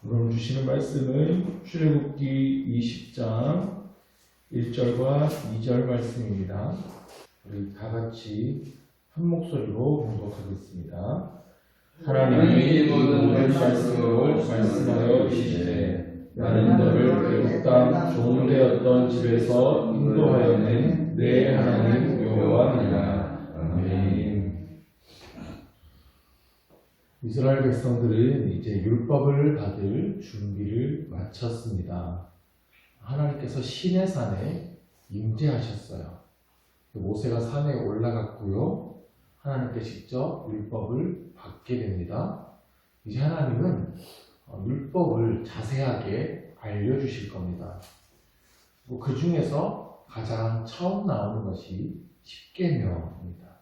오늘 주시는 말씀은 출애굽기 20장 1절과 2절 말씀입니다. 우리 다 같이 한 목소리로 봉독하겠습니다. 하나님이 이 모든 말씀으로 말씀하여 이르시되 나는 너를 애굽 땅 종되었던 집에서 인도하여 낸 내 하나님 여호와니라. 아멘. 이스라엘 백성들은 이제 율법을 받을 준비를 마쳤습니다. 하나님께서 시내산에 임재하셨어요. 모세가 산에 올라갔고요. 하나님께 직접 율법을 받게 됩니다. 이제 하나님은 율법을 자세하게 알려주실 겁니다. 그 중에서 가장 처음 나오는 것이 십계명입니다.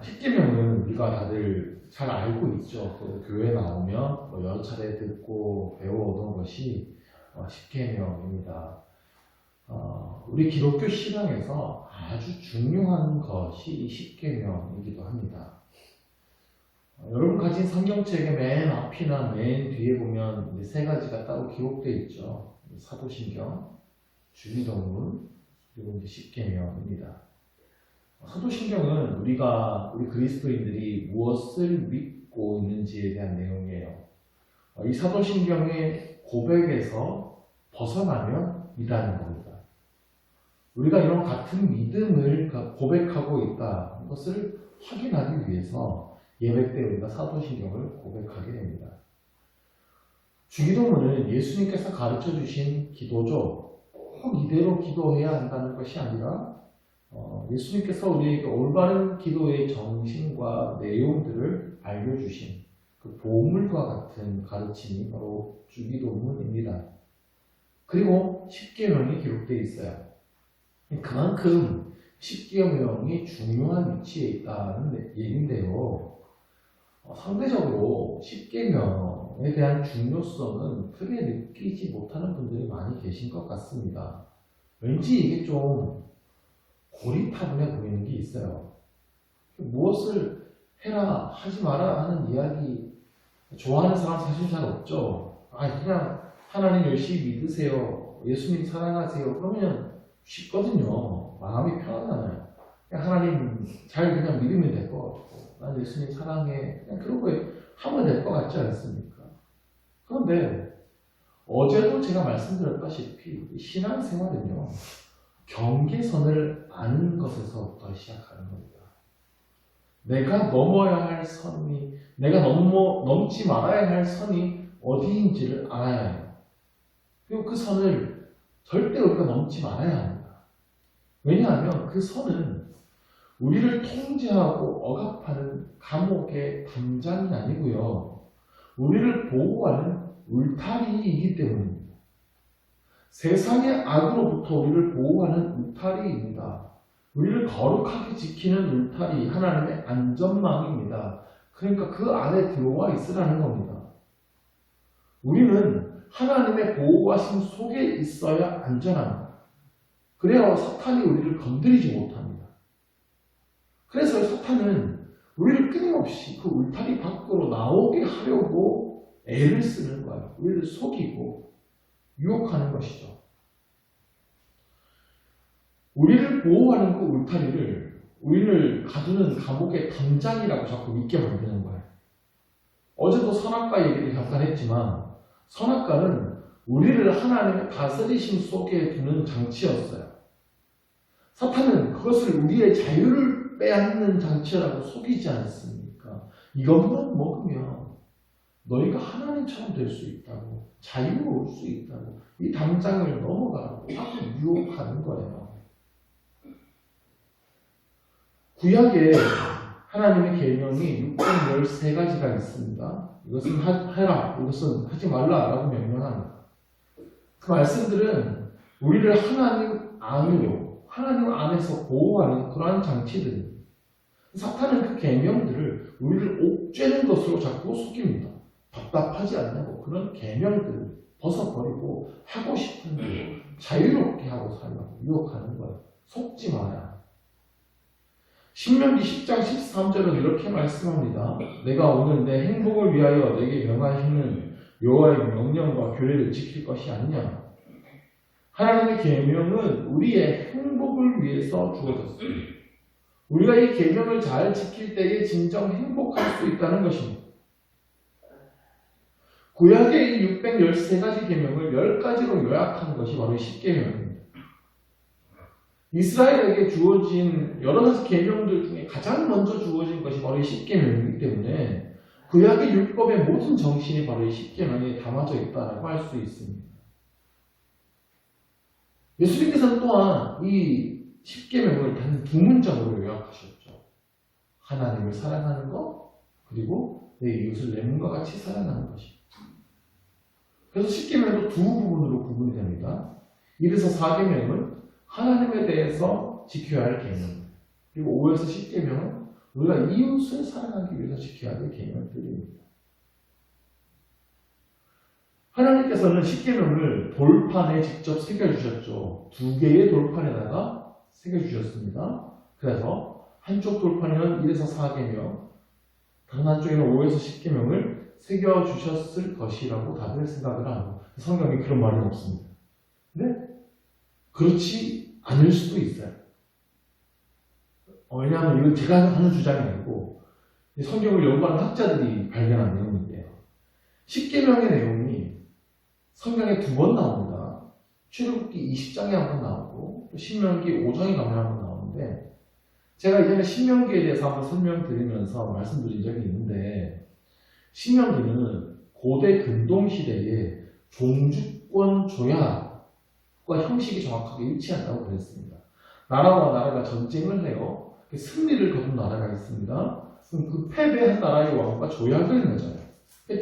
십계명은 우리가 다들 잘 알고 있죠. 교회 나오면 여러 차례 듣고 배워오던 것이 십계명입니다. 우리 기독교 신앙에서 아주 중요한 것이 이 십계명이기도 합니다. 여러분 가진 성경책의 맨 앞이나 맨 뒤에 보면 세 가지가 따로 기록되어 있죠. 사도신경, 주기도문, 그리고 십계명입니다. 사도신경은 우리 그리스도인들이 무엇을 믿고 있는지에 대한 내용이에요. 이 사도신경의 고백에서 벗어나면 이다는 겁니다. 우리가 이런 같은 믿음을 고백하고 있다 것을 확인하기 위해서 예배 때 우리가 사도신경을 고백하게 됩니다. 주기도문은 예수님께서 가르쳐 주신 기도죠. 꼭 이대로 기도해야 한다는 것이 아니라 예수님께서 우리에게 올바른 기도의 정신과 내용들을 알려주신 그 보물과 같은 가르침이 바로 주기도문입니다. 그리고 십계명이 기록되어 있어요. 그만큼 십계명이 중요한 위치에 있다는 얘기인데요. 상대적으로 십계명에 대한 중요성은 크게 느끼지 못하는 분들이 많이 계신 것 같습니다. 왠지 이게 좀 고리타분해 보이는 게 있어요. 무엇을 해라 하지 마라 하는 이야기 좋아하는 사람 사실 잘 없죠. 그냥 하나님 열심히 믿으세요, 예수님 사랑하세요, 그러면 쉽거든요. 마음이 편하잖아요. 그냥 하나님 잘 그냥 믿으면 될 것 같고, 난 예수님 사랑해, 그냥 그런 거 하면 될 것 같지 않습니까? 그런데 어제도 제가 말씀드렸다시피 신앙생활은요, 경계선을 아는 것에서부터 시작하는 겁니다. 내가 넘어야 할 선이, 내가 넘지 말아야 할 선이 어디인지를 알아야 해요. 그리고 그 선을 절대 우리가 넘지 말아야 합니다. 왜냐하면 그 선은 우리를 통제하고 억압하는 감옥의 담장이 아니고요, 우리를 보호하는 울타리이기 때문입니다. 세상의 악으로부터 우리를 보호하는 울타리입니다. 우리를 거룩하게 지키는 울타리, 하나님의 안전망입니다. 그러니까 그 안에 들어와 있으라는 겁니다. 우리는 하나님의 보호하심 속에 있어야 안전합니다. 그래야 사탄이 우리를 건드리지 못합니다. 그래서 사탄은 우리를 끊임없이 그 울타리 밖으로 나오게 하려고 애를 쓰는 거예요. 우리를 속이고 유혹하는 것이죠. 우리를 보호하는 그 울타리를 우리를 가두는 감옥의 담장이라고 자꾸 믿게 만드는 거예요. 어제도 선악과 얘기를 잠깐 했지만, 선악과는 우리를 하나님의 다스리심 속에 두는 장치였어요. 사탄은 그것을 우리의 자유를 빼앗는 장치라고 속이지 않습니까? 이것만 먹으면 너희가 하나님처럼 될 수 있다고, 자유로울 수 있다고, 이 담장을 넘어가라고 자꾸 유혹하는 거예요. 구약에 하나님의 계명이 613가지가 있습니다. 이것은 해라, 이것은 하지 말라라고 명령합니다. 그 말씀들은 우리를 하나님 안으로, 하나님 안에서 보호하는 그러한 장치들입니다. 사탄은 그 계명들을 우리를 옥죄는 것으로 자꾸 속입니다. 답답하지 않냐고 그런 계명들을 벗어버리고 하고 싶은 대로 자유롭게 하고 살라고 유혹하는 거예요. 속지 마라. 신명기 10장 13절은 이렇게 말씀합니다. 내가 오늘 내 행복을 위하여 내게 명하시는 여호와의 명령과 규례를 지킬 것이 아니냐. 하나님의 계명은 우리의 행복을 위해서 주어졌습니다. 우리가 이 계명을 잘 지킬 때에 진정 행복할 수 있다는 것입니다. 구약의 이 613가지 계명을 10가지로 요약한 것이 바로 이 십계명입니다. 이스라엘에게 주어진 여러 가지 계명들 중에 가장 먼저 주어진 것이 바로 이 십계명이기 때문에 구약의 율법의 모든 정신이 바로 이 십계명에 담아져 있다고 할 수 있습니다. 예수님께서는 또한 이 십계명을 단 두 문장으로 요약하셨죠. 하나님을 사랑하는 것, 그리고 내 이웃을 내 몸과 같이 사랑하는 것입니다. 그래서 십계명도 두 부분으로 구분이 됩니다. 1에서 4계명은 하나님에 대해서 지켜야 할 계명, 그리고 5에서 10계명은 우리가 이웃을 사랑하기 위해서 지켜야 할 계명들입니다. 하나님께서는 십계명을 돌판에 직접 새겨주셨죠. 2개의 돌판에다가 새겨주셨습니다. 그래서 한쪽 돌판에는 1에서 4계명, 다른 한쪽에는 5에서 10계명을 새겨주셨을 것이라고 다들 생각을 하고, 성경에 그런 말은 없습니다. 근데 그렇지 않을 수도 있어요. 왜냐하면 이건 제가 하는 주장이 아니고 성경을 연구하는 학자들이 발견한 내용인데요. 십계명의 내용이 성경에 2번 나옵니다. 출애굽기 20장에 한 번 나오고 또 신명기 5장에 가면 한 번 나오는데, 제가 이전에 신명기에 대해서 한번 설명드리면서 말씀드린 적이 있는데, 신명기는 고대 근동시대의 종주권 조약과 형식이 정확하게 일치한다고 그랬습니다. 나라와 나라가 전쟁을 해요. 승리를 거둔 나라가 있습니다. 그럼 그 패배한 나라의 왕과 조약을 맺어요.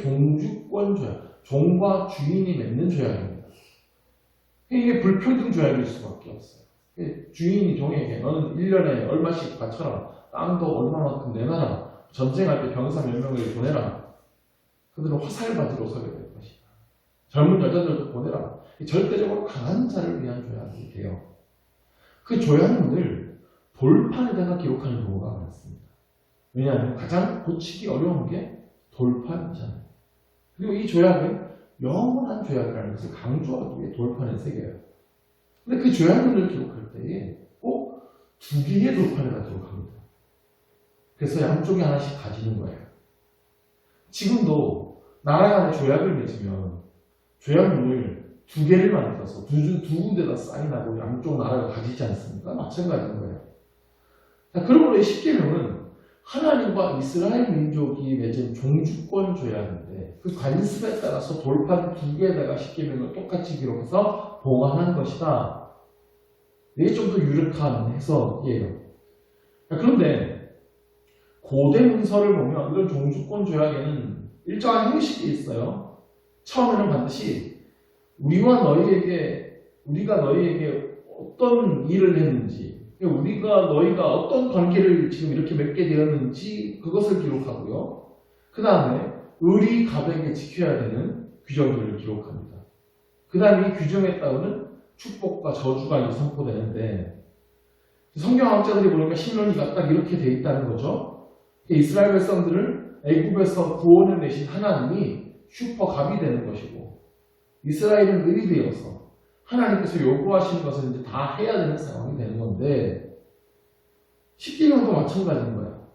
종주권 조약, 종과 주인이 맺는 조약입니다. 이게 불평등 조약일 수밖에 없어요. 주인이 종에게 너는 1년에 얼마씩 바쳐라, 땅도 얼마만큼 내놔라, 전쟁할 때 병사 몇 명을 보내라, 그들은 화살바지로 서게 될 것이다, 젊은 여자들도 보내라. 절대적으로 강한 자를 위한 조약이 돼요. 그 조약문을 돌판에다가 기록하는 경우가 많습니다. 왜냐하면 가장 고치기 어려운 게 돌판이잖아요. 그리고 이 조약은 영원한 조약이라는 것을 강조하기 위해 돌판에 새겨요. 근데 그 조약문을 기록할 때에 꼭 2개의 돌판에다 기록합니다. 그래서 양쪽에 하나씩 가지는 거예요. 지금도 나라 간에 조약을 맺으면 조약문을 2개를 만들어서 두 군데다 사인하고 양쪽 나라가 가지지 않습니까? 마찬가지인 거예요. 자, 그러므로 이 십계명은 하나님과 이스라엘 민족이 맺은 종주권 조약인데, 그 관습에 따라서 돌판 2개에다가 십계명을 똑같이 기록해서 보관한 것이다. 이게 좀 더 유력한 해석이에요. 자, 그런데 고대 문서를 보면 이런 종주권 조약에는 일정한 형식이 있어요. 처음에는 반드시 우리가 너희에게 어떤 일을 했는지, 너희가 어떤 관계를 지금 이렇게 맺게 되었는지 그것을 기록하고요. 그 다음에 의리 가백에 지켜야 되는 규정들을 기록합니다. 그 다음에 이 규정에 따르는 축복과 저주가 선포되는데, 성경학자들이 보니까 신명기가 딱 이렇게 돼 있다는 거죠. 이스라엘 백성들을 애굽에서 구원해내신 하나님이 슈퍼갑이 되는 것이고, 이스라엘은 을이 되어서 하나님께서 요구하시는 것을 이제 다 해야 되는 상황이 되는 건데, 십계명도 마찬가지인 거예요.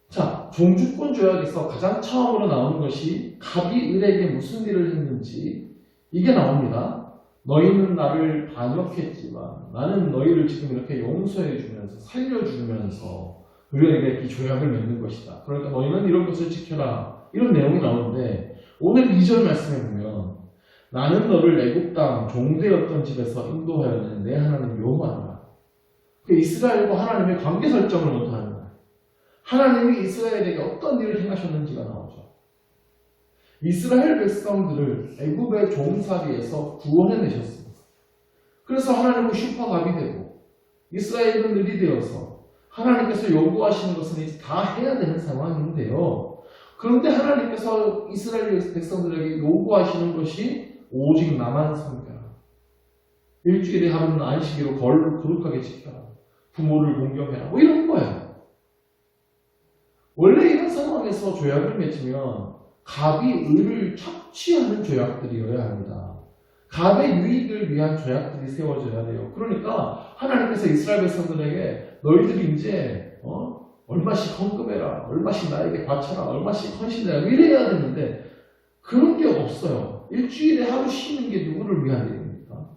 자, 종주권 조약에서 가장 처음으로 나오는 것이 갑이 을에게 무슨 일을 했는지 이게 나옵니다. 너희는 나를 반역했지만 나는 너희를 지금 이렇게 용서해 주면서 살려주면서 을에게 이 조약을 맺는 것이다. 그러니까 너희는 이런 것을 지켜라, 이런 내용이 나오는데, 오늘 2절 말씀에 보면 나는 너를 애굽 땅 종되었던 집에서 인도하였는 내 하나님 여호와라. 그 이스라엘과 하나님의 관계 설정을 못하는 거예요. 하나님이 이스라엘에게 어떤 일을 행하셨는지가 나오죠. 이스라엘 백성들을 애굽의 종살이에서 구원해내셨습니다. 그래서 하나님은 슈퍼갑이 되고 이스라엘은 을이 되어서 하나님께서 요구하시는 것은 이제 다 해야 되는 상황인데요. 그런데 하나님께서 이스라엘 백성들에게 요구하시는 것이 오직 나만 섬겨라, 일주일에 하루는 안식일로 거룩하게 지켜라, 부모를 공경해라, 이런 거예요. 원래 이런 상황에서 조약을 맺으면 갑이 을을 착취하는 조약들이어야 합니다. 갑의 유익을 위한 조약들이 세워져야 돼요. 그러니까 하나님께서 이스라엘 백성들에게 너희들이 이제 얼마씩 헌금해라, 얼마씩 나에게 바쳐라, 얼마씩 헌신해라 이래야 되는데 그런 게 없어요. 일주일에 하루 쉬는 게 누구를 위한 일입니까?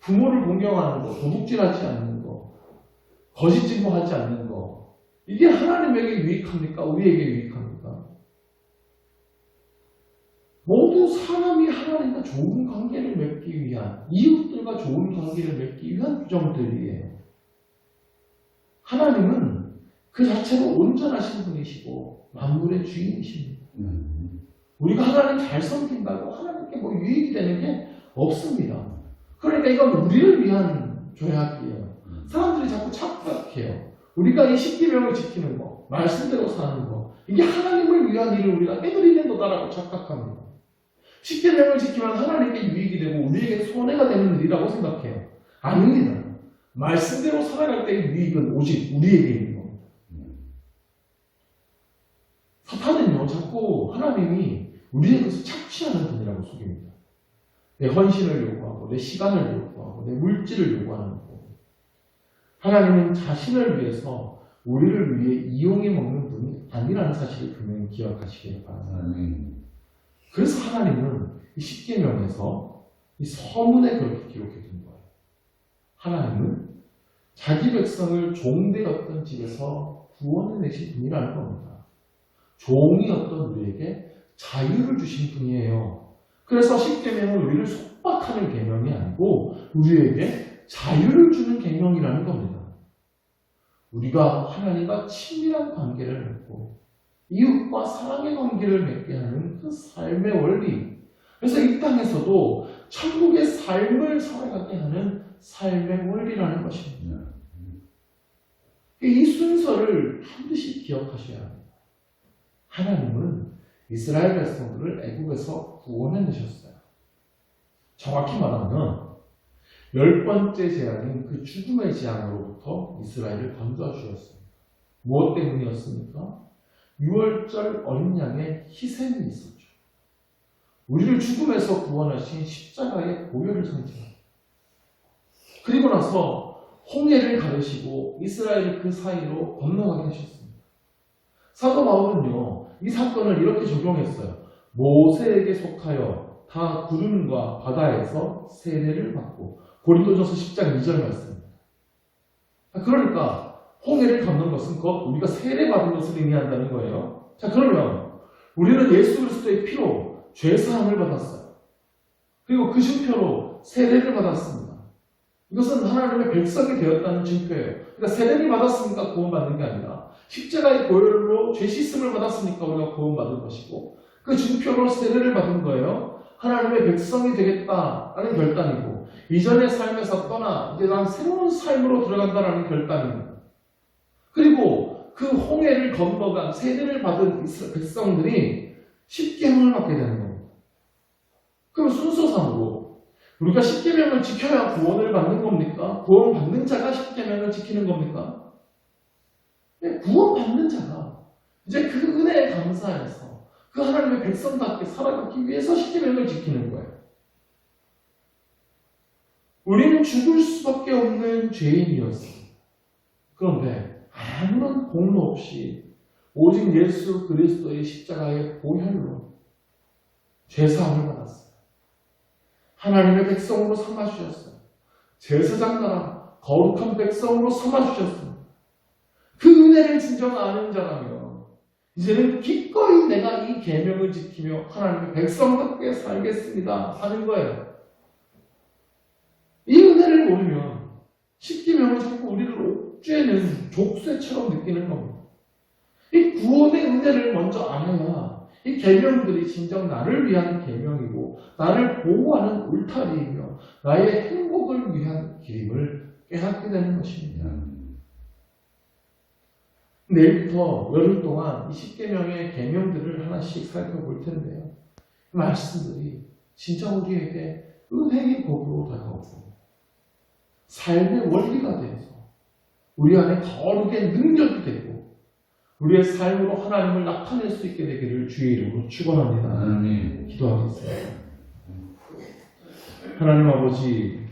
부모를 공경하는 거, 도둑질하지 않는 거, 거짓 증거하지 않는 거, 이게 하나님에게 유익합니까? 우리에게 유익합니까? 모두 사람이 하나님과 좋은 관계를 맺기 위한, 이웃들과 좋은 관계를 맺기 위한 규정들이에요. 하나님은 그 자체로 온전하신 분이시고 만물의 주인이십니다. 우리가 하나님 잘 섬긴다고 하나님께 뭐 유익이 되는 게 없습니다. 그러니까 이건 우리를 위한 조약이에요. 사람들이 자꾸 착각해요. 우리가 이 십계명을 지키는 거, 말씀대로 사는 거, 이게 하나님을 위한 일을 우리가 깨드리는 거다라고 착각합니다. 십계명을 지키면 하나님께 유익이 되고 우리에게 손해가 되는 일이라고 생각해요. 아닙니다. 말씀대로 살아갈 때의 유익은 오직 우리에게 있는 겁니다. 사탄은요, 자꾸 하나님이 우리의 것을 착취하는 분이라고 속입니다. 내 헌신을 요구하고, 내 시간을 요구하고, 내 물질을 요구하는 분. 하나님은 자신을 위해서 우리를 위해 이용해 먹는 분이 아니라는 사실을 분명히 기억하시길 바랍니다. 그래서 하나님은 이 십계명에서 이 서문에 그렇게 기록해 둔 거예요. 하나님은 자기 백성을 종되었던 집에서 구원해 내신 분이라는 겁니다. 종이었던 우리에게 자유를 주신 분이에요. 그래서 십계명은 우리를 속박하는 계명이 아니고 우리에게 자유를 주는 계명이라는 겁니다. 우리가 하나님과 친밀한 관계를 맺고 이웃과 사랑의 관계를 맺게 하는 그 삶의 원리. 그래서 이 땅에서도 천국의 삶을 살아가게 하는 삶의 원리라는 것입니다. 이 순서를 반드시 기억하셔야 합니다. 하나님은 이스라엘 백성들을 애국에서 구원해내셨어요. 정확히 말하면 10번째 재앙인 그 죽음의 재앙으로부터 이스라엘을 건져주셨습니다. 무엇 때문이었습니까? 6월절 어린 양의 희생이 있었죠. 우리를 죽음에서 구원하신 십자가의 보혈을 상징합니다. 그리고 나서 홍해를 가르시고 이스라엘을 그 사이로 건너가게 하셨습니다. 사도 바울은요, 이 사건을 이렇게 적용했어요. 모세에게 속하여 다 구름과 바다에서 세례를 받고, 고린도전서 10장 2절 말씀입니다. 그러니까 홍해를 걷는 것은 곧 우리가 세례받은 것을 의미한다는 거예요. 자, 그러면 우리는 예수 그리스도의 피로 죄사함을 받았어요. 그리고 그 증표로 세례를 받았습니다. 이것은 하나님의 백성이 되었다는 증표예요. 그러니까 세례를 받았으니까 구원받는 게 아니라 십자가의 보혈로 죄 씻음을 받았으니까 우리가 구원받은 것이고, 그 증표로 세례를 받은 거예요. 하나님의 백성이 되겠다라는 결단이고, 이전의 삶에서 떠나 이제 난 새로운 삶으로 들어간다라는 결단입니다. 그리고 그 홍해를 건너간 세례를 받은 백성들이 십계명을 받게 되는 겁니다. 그럼 순서상으로 우리가 십계명을 지켜야 구원을 받는 겁니까? 구원받는 자가 십계명을 지키는 겁니까? 네, 구원받는 자가 이제 그 은혜에 감사해서 그 하나님의 백성답게 살아가기 위해서 십계명을 지키는 거예요. 우리는 죽을 수밖에 없는 죄인이었습니다. 그런데 아무런 공로 없이 오직 예수 그리스도의 십자가의 보혈로 죄사함을 받았어요. 하나님의 백성으로 삼아주셨어요. 제사장 나라 거룩한 백성으로 삼아주셨습니다. 그 은혜를 진정 아는 자라면 이제는 기꺼이 내가 이 계명을 지키며 하나님의 백성답게 살겠습니다 하는 거예요. 이 은혜를 모르면 십계명은 자꾸 우리를 옥죄는 족쇄처럼 느끼는 겁니다. 이 구원의 은혜를 먼저 알아야 이 계명들이 진정 나를 위한 계명이고 나를 보호하는 울타리이며 나의 행복을 위한 길임을 깨닫게 되는 것입니다. 내일부터 열흘 동안 이 십계명의 계명들을 하나씩 살펴볼 텐데요. 이 말씀들이 진짜 우리에게 은혜의 복으로 다가오고 삶의 원리가 되어서 우리 안에 거룩의 능력이 되고 우리의 삶으로 하나님을 나타낼 수 있게 되기를 주의 이름으로 축원합니다. 아멘. 기도하겠습니다. 하나님 아버지,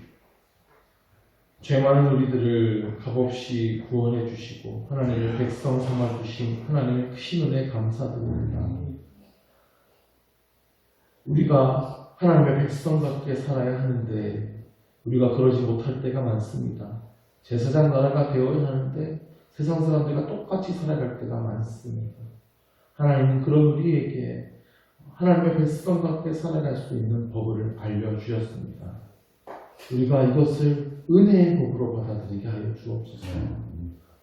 죄 많은 우리들을 값없이 구원해 주시고 하나님의 백성 삼아 주신 하나님의 크신 은혜에 감사드립니다. 우리가 하나님의 백성답게 살아야 하는데 우리가 그러지 못할 때가 많습니다. 제사장 나라가 되어야 하는데 세상 사람들과 똑같이 살아갈 때가 많습니다. 하나님은 그런 우리에게 하나님의 백성답게 살아갈 수 있는 법을 알려주셨습니다. 우리가 이것을 은혜의 법으로 받아들이게 하여 주옵소서.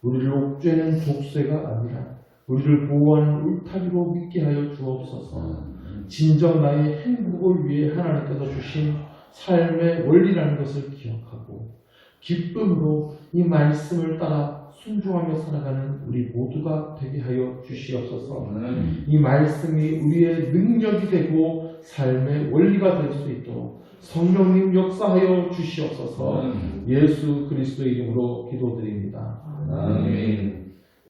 우리를 옥죄는 족쇄가 아니라 우리를 보호하는 울타리로 믿게 하여 주옵소서. 진정 나의 행복을 위해 하나님께서 주신 삶의 원리라는 것을 기억하고 기쁨으로 이 말씀을 따라 순종하며 살아가는 우리 모두가 되게 하여 주시옵소서. 이 말씀이 우리의 능력이 되고 삶의 원리가 될 수 있도록 성령님 역사하여 주시옵소서. 예수 그리스도의 이름으로 기도드립니다. 아멘.